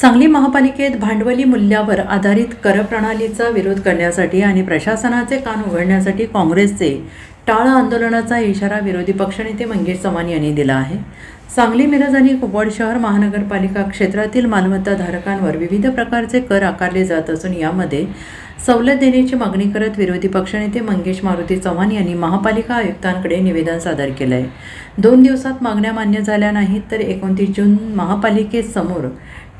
सांगली महापालिकेत भांडवली मूल्यावर आधारित कर प्रणालीचा विरोध करण्यासाठी आणि प्रशासनाचे कान उघडण्यासाठी काँग्रेसचे टाळ आंदोलनाचा इशारा विरोधी पक्षनेते मंगेश चव्हाण यांनी दिला आहे। सांगली, मिरज आणि कुपवाड शहर महानगरपालिका क्षेत्रातील मालमत्ताधारकांवर विविध प्रकारचे कर आकारले जात असून यामध्ये सवलत देण्याची मागणी करत विरोधी पक्षनेते मंगेश मारुती चव्हाण यांनी महापालिका आयुक्तांकडे निवेदन सादर केले आहे। 2 दिवसात मागण्या मान्य झाल्या नाहीत तर 29 जून महापालिकेसमोर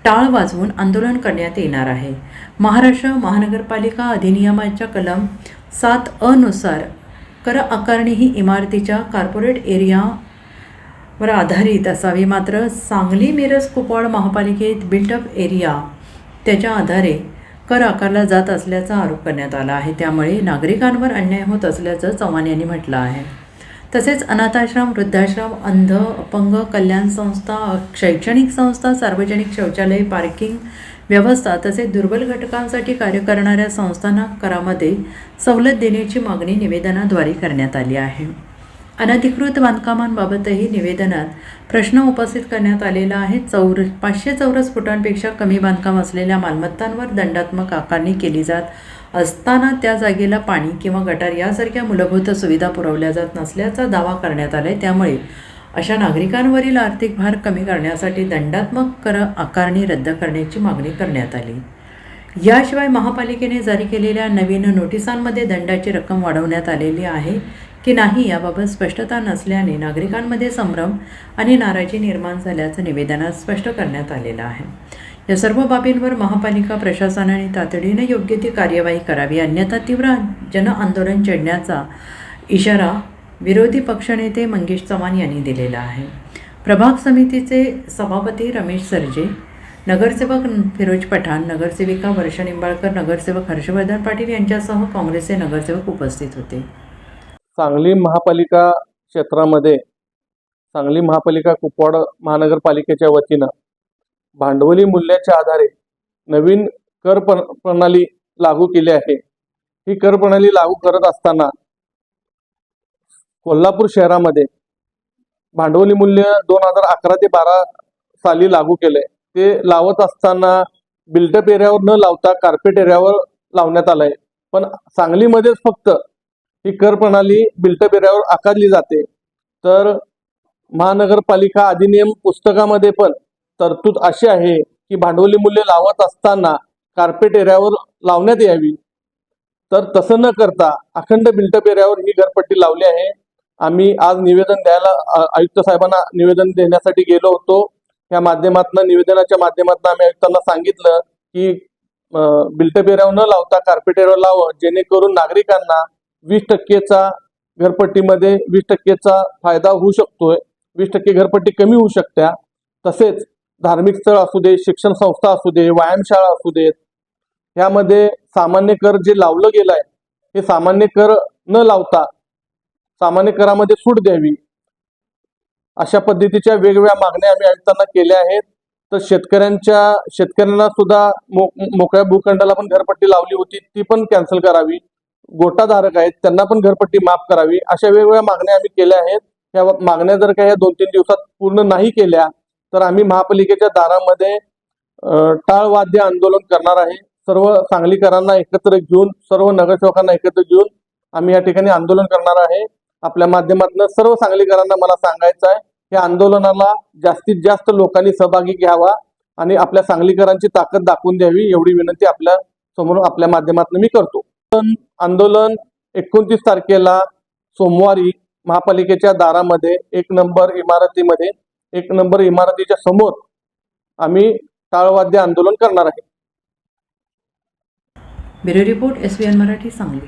टाळ वाजवून आंदोलन करण्यात येणार आहे। महाराष्ट्र महानगरपालिका अधिनियमाच्या कलम 7(अ) नुसार कर आकारणी ही इमारतीच्या कॉर्पोरेट एरियावर आधारित असावी, मात्र सांगली, मिरज, कुपवाड महापालिकेत बिल्टअप एरिया त्याच्या आधारे कर आकारला जात असल्याचा आरोप करण्यात आला आहे। त्यामुळे नागरिकांवर अन्याय होत असल्याचं चव्हाण यांनी म्हटलं आहे। तसेच अनाथाश्रम, वृद्धाश्रम, अंध, अपंग कल्याण संस्था, शैक्षणिक संस्था, सार्वजनिक शौचालय, पार्किंग व्यवस्था तसेच दुर्बल घटकांसाठी कार्य करणाऱ्या संस्थांना करामध्ये सवलत देण्याची मागणी निवेदनाद्वारे करण्यात आली आहे। अनधिकृत बांधकामांबाबतही निवेदनात प्रश्न उपस्थित करण्यात आलेला आहे। 500 चौरस फुटांपेक्षा कमी बांधकाम असलेल्या मालमत्तांवर दंडात्मक आकारणी केली जात असताना त्या जागेला पाणी किंवा गटार यासारख्या मूलभूत सुविधा पुरवल्या जात नसल्याचा दावा करण्यात आला आहे। त्यामुळे अशा नागरिकांवरील आर्थिक भार कमी करण्यासाठी दंडात्मक कर आकारणी रद्द करण्याची मागणी करण्यात आली। याशिवाय महापालिकेने जारी केलेल्या नवीन नोटिसांमध्ये दंडाची रक्कम वाढवण्यात आलेली आहे की नाही याबाबत स्पष्टता नसल्याने नागरिकांमध्ये संभ्रम आणि नाराजी निर्माण झाल्याचं निवेदनात स्पष्ट करण्यात आलेलं आहे। या सर्व बाबींवर महापालिका प्रशासनाने तातडीने योग्य ती कार्यवाही करावी, अन्यथा तीव्र जनआंदोलन छेडण्याचा इशारा विरोधी पक्षनेते मंगेश चव्हाण यांनी दिलेला आहे। प्रभाग समितीचे सभापती रमेश सरजे, नगरसेवक फिरोज पठाण, नगरसेविका वर्षा निंबाळकर, नगरसेवक हर्षवर्धन पाटील यांच्यासह काँग्रेसचे नगरसेवक उपस्थित होते। सांगली महापालिका क्षेत्रामध्ये सांगली महापालिका कुपवाड महानगरपालिकेच्या वतीनं भांडवली मूल्याच्या आधारे नवीन कर प्रणाली लागू केली आहे। ही कर प्रणाली लागू करत असताना कोल्हापूर शहरामध्ये भांडवली मूल्य 2011 ते 12 साली लागू केले। ते लावत असताना बिल्टअप एरियावर न लावता कार्पेट एरियावर लावण्यात आलंय। पण सांगलीमध्येच फक्त ही कर प्रणाली बिल्टअप एरियावर आकारली जाते। तर महानगरपालिका अधिनियम पुस्तकामध्ये पण तरतूद अशी आहे की भांडवली मूल्य लावत असताना कार्पेट एरियावर लावण्यात यावी। तर तसं न करता अखंड बिल्टअप एरियावर ही घरपट्टी लावली आहे। आम्ही आज निवेदन द्यायला आयुक्त साहेबांना निवेदन देण्यासाठी गेलो होतो। या माध्यमातून निवेदनाच्या माध्यमातून आम्ही आयुक्तांना सांगितलं की बिल्टअप एरियावर न लावता कार्पेट एरियावर लावं, जेणेकरून नागरिकांना 20% घरपट्टीमध्ये 20% फायदा होऊ शकतोय, 20% घरपट्टी कमी होऊ शकत्या। तसेच धार्मिक स्थळ असू दे, शिक्षण संस्था असू दे, व्यायामशाळा असू देत, यामध्ये सामान्य कर जे लावलं गेलं आहे हे सामान्य कर न लावता सामान्य करामध्ये सूट द्यावी, अशा पद्धतीच्या वेगवेगळ्या मागण्या आम्ही आयुक्तांना केल्या आहेत। तर शेतकऱ्यांना सुद्धा मोकळ्या भूखंडाला पण घरपट्टी लावली होती, ती पण कॅन्सल करावी। गोटाधारक आहेत त्यांना पण घरपट्टी माफ करावी, अशा वेगवेगळ्या मागण्या आम्ही केल्या आहेत। या मागण्या जर काही 2-3 दिवसात पूर्ण नाही केल्या तर आम्ही महापालिकेच्या दारामध्ये टाळवाद्य आंदोलन करणार आहे। सर्व सांगलीकरांना एकत्र घेऊन, सर्व नगरसेवकांना एकत्र घेऊन आम्ही या ठिकाणी आंदोलन करणार आहे। आपल्या माध्यमातून सर्व सांगलीकरांना मला सांगायचं आहे, या आंदोलनाला जास्तीत जास्त लोकांनी सहभागी घ्यावा आणि आपल्या सांगलीकरांची ताकद दाखवून द्यावी, एवढी विनंती आपल्या समोर आपल्या माध्यमातून मी करतो। आंदोलन 29 तारखेला सोमवारी महापालिकेच्या दारामध्ये 1 नंबर इमारतीमध्ये 1 नंबर इमारतीच्या समोर आम्ही टाळवाद्य आंदोलन करणार आहे। Bureau report SVN Marathi, Sangli.